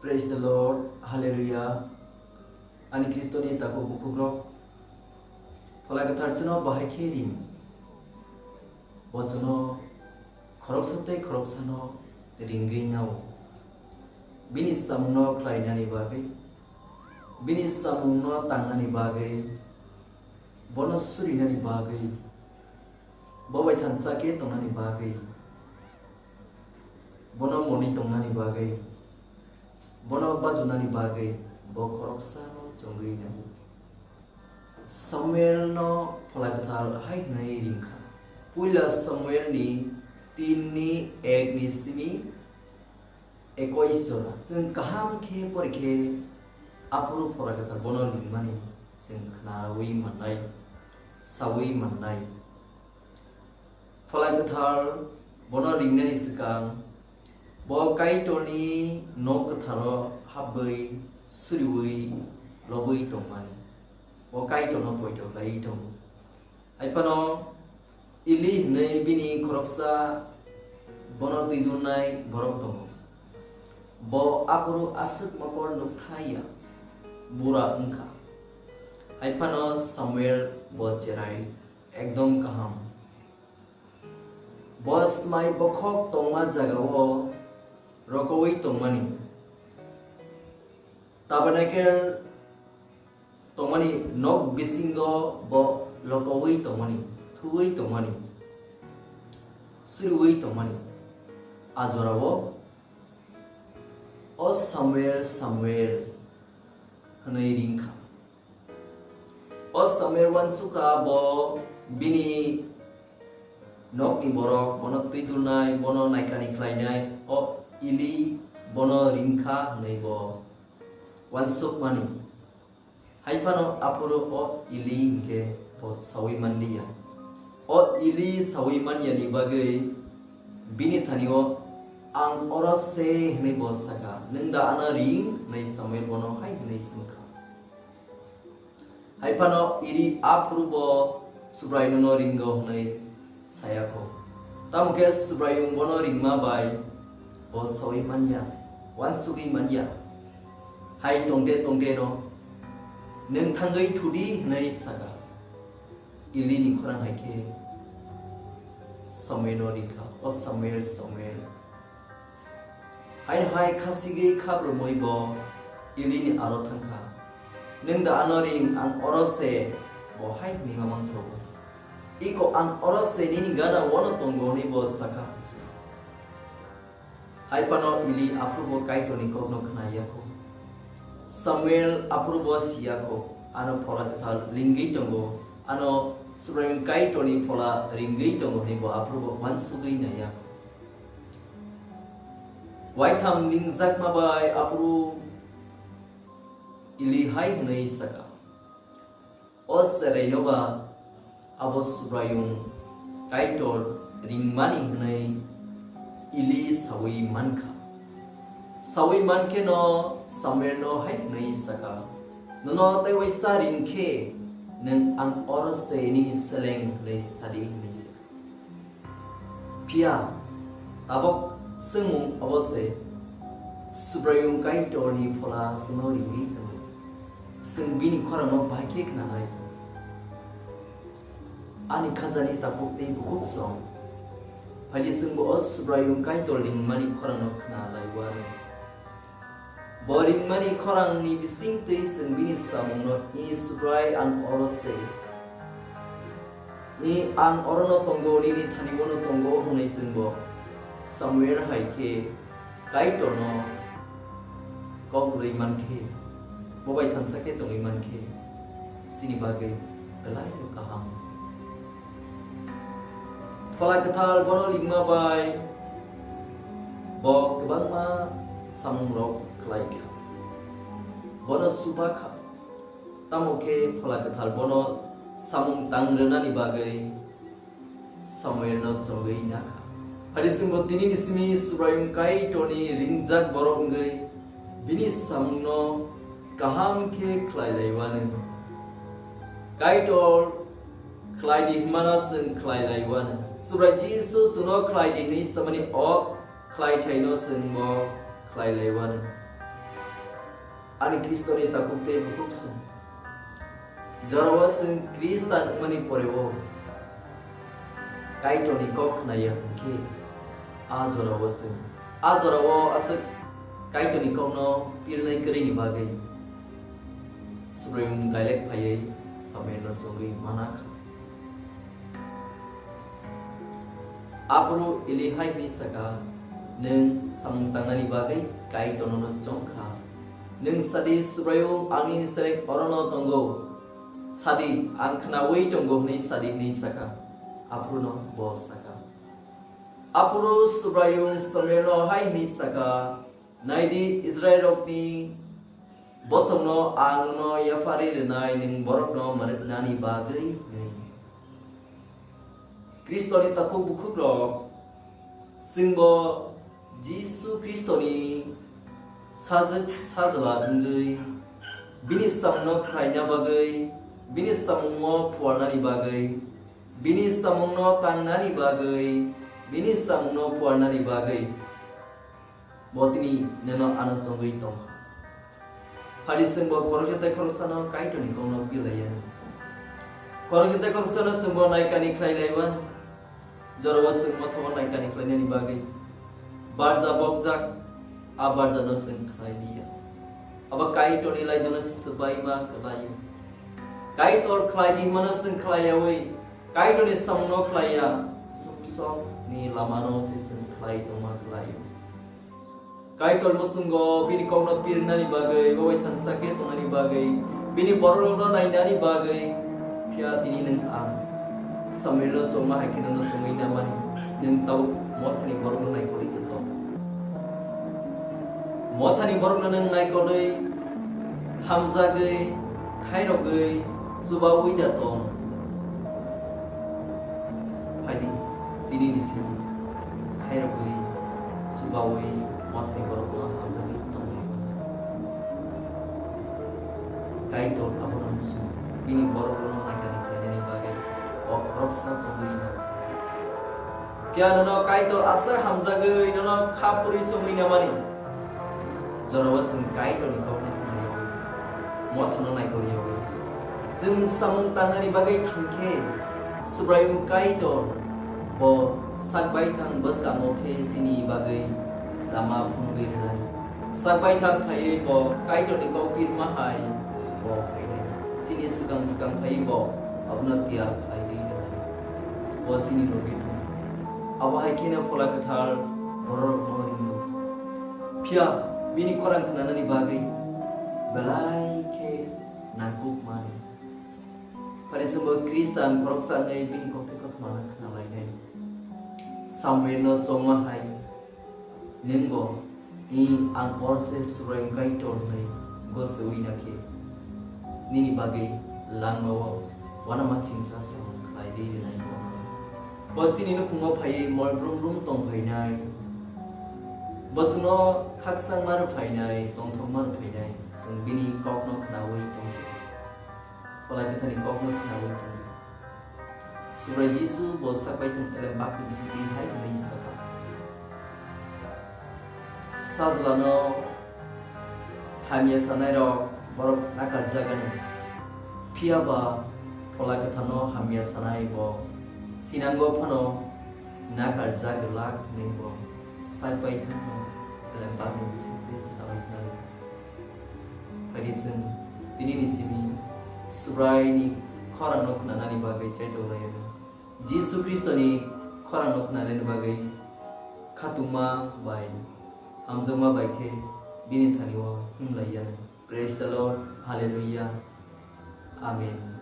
Praise the Lord, Hallelujah. Ani Kristo ni tako bukugrok. Phola Kwthar chno bahai kherim. Bochno khorok sano ringri naw. Bini samno klainani bagai. Bini samno tangnani bagai. Bono surinani bagai. Bobai thansa ke tongnani bagai. Bono moni tongnani bagai. Bono bajunani bagai. Bo khorok sano chongri na. Samuel no Phola Kwthar hai nai ringkha. Puila Samuel ni 3 ni 1 ni simi 21 jora. जों kaham ke porke apuru Phola Kwthar bono lingmani जों khnawi manai sawi manai. Phola Kwthar bono ringnani sikang bo Kaitor ni no Kwtharo habai suriwi lobai tongmani. Bo Kaitor no poito lai tong. Ai pano ili nei bini khoroksa bono tidunai borok tong. Bo apuru asuk makor nukthaya bura engka. Ai pano Samuel bo cherai ekdom kaham. Bo smai bokhok tongma jagao rokoi tongmani. Tabernacle tongmani nok bisingo bo lokoi tongmani. Khuwi tongmani. Suriwi tongmani. Ajorawo o Samuel hanai ringkha. O Samuel wansuka bo bini nok ni borok bono tidunai bono naikani klainai o ili bono ringkha hanai bo wansuk mani. Haipano apuro o ili ke bo sawi mandiya. O ili sawi mania ni bagai bini thani o ang orose hanai bo saka nengda ana ring nei Samuel bono hai hanai singkha. Haipano iri apuro bo subraino no Ringo hanai sayako. Tamuke subrayung bono ringma bai bo sawi mania wansugi mania. Hai tongde no neng thangai thudi hanai saka ili ni khorang haike Samuel no ringkha o Samuel. Hai khasigi khabro moi bo ili ni aro thangkha neng da anoring ang orose bo hai ni mamang so. Iko ang orose ni gana wono tongo ni bo saka. Hai pano ili aprubo Kaitor ni kokno khnaya ko. Samuel aprubo siako ano Phola Kwthar ringi tongo ano surayung Kaitor ni Phola ringi tongo ni bo aprubo wansugi naya. Waitam ningjak mabai apru ili hai hnai saka. O sereinoba abo surayung Kaitor ringmani hnai ili sawi mankha. Sawi manke no Samuel no hai hnai saka. Nono te waisa ringkhe neng ang orose ni seleng hnai sadi hnai saka. Pia tabok sengmung abose subrayung Kaitor ni Phola suno ringi hnai. Seng bini khorang no bahai knanai. Ani khazani tapuk te bukuk song. Phali sengbo o subrayung Kaitor lingmani khorang no knalai wan. Boring mani khorang ni bising te seng bini samung no I subray ang orose. I ang orono tongo ni thani bono tongo hunai sengbo. Samuel haike Kaitor no kok riman ke. Bobai thansa ke tongi man ke. Sini bagai belai no kaham. Phola Kwthar bono lingma bai bo kebang ma samung rok klaika. Bono subakha tamuke Phola Kwthar bono samung tangrena ni bagai Samuel no chongei nakha. Hadisingbo tini nismi subrayung Kaitor ni ringjak borok ngai bini samung no kaham ke klailai wan. Kaitor klaidi himana seng klailai wan. Subray Jesus suno klaidi ni samani ok klai thaino seng bo klailai wan. ani Kristoni takukte bukupsum jarawasin Kristan mani porewo Kaitoni kok naya ke ajorawo asik Kaitoni kok no pilnai keri ni bagai Subrayung gailek payai sampai no jongi manak apuru ilihai ni saka neng samung tangani bagai Kaitono no jongka neng sadi Subrayung angin selek orono tonggo sadi angkana wei tonggo ni sadi ni saka apuru no bo saka apuru Subrayung samelo hai ni saka naidi Israel rokni bosong no ang no yafari renai ning borok no marit nani bagai nei Kristoni takuk bukuk rok singbo Jisu Kristoni sajala ngui bini samno khaina bagai bini samungmo puarnani bagai bini samungno tangnani bagai bini samungno puarnani bagai botini neno anasongui tong hadisengbo korojete korosano Kaitoni kono pilaya korojete korosano sengbo naikani khlailaiban jarawa sengbo thon naikani khlainani bagai barja bokjak abarja no seng khlailia aba Kaitoni laidono sebaima kelayu Kaitor khlaidi mano seng khlayawi Kaitoni samno khlaya sumsok ni lamano se seng khlai toma khlayu Kaitor musungo bini kogno pirnani bagai bawai thansake tonani bagai bini borolo nainani bagai pia tini neng am samelo soma hakino no somai namani neng tau mothani borolo nai koli to mothani borolo neng nai koli hamzagai khairogai subawi daton phaidi tini disi khairogai subawi mothani borolo hamzagai tong Kaitor abona musu bini borolo naikani khlainani bagai roksa somina kya nono Kaitor asa hamzagai nono khapuri somina mani jarawasin Kaitor ni kau mothono nai koriyawi jeng samung tanani bagai thangke Subrayung Kaitor bo sakbai thang bas kamoke chini bagai lama phungui renai sakbai thang phai bo Kaitor ni kau pir mahai bo phaide chini sukang phai bo abna tia phaidi renai bo chini logi abahai kena Phola Kwthar borok no Ringo pia bini korang kenanani bagai belai ke nakuk mani pada semua Kristan koroksa ngai bini kokte kotmana kenalai ngai samweno somahai nenggo ni ang orse Subrayung Kaitor ngai gosewi nake nini bagai langmawo wana masingsa sang khai dei nai ko bosini no kungo phai mol brum tong phai nai bosno khaksang mar phai nai tong thom mar phai nai sang bini kokno khnawai tong Phola Kwthar ni kokno khnawai tong Subrayung Jisu bosak bai tong ele bak ni bisiti hai nei saka sajlano hamia sanai ro borok nakar jagani piaba Phola Kwthar no hamia sanai bo hinanggo phano nakar jaglak nei bo sakbai tong ele bak ni bisiti sawai nai Hadisin tini nisimi Subrayung ni khorang no khnanani bagai chaito layana Jisu Kristoni khorang no khnanani bagai khatuma bai hamjama baike bini thani wa himlai yana praise the Lord hallelujah amen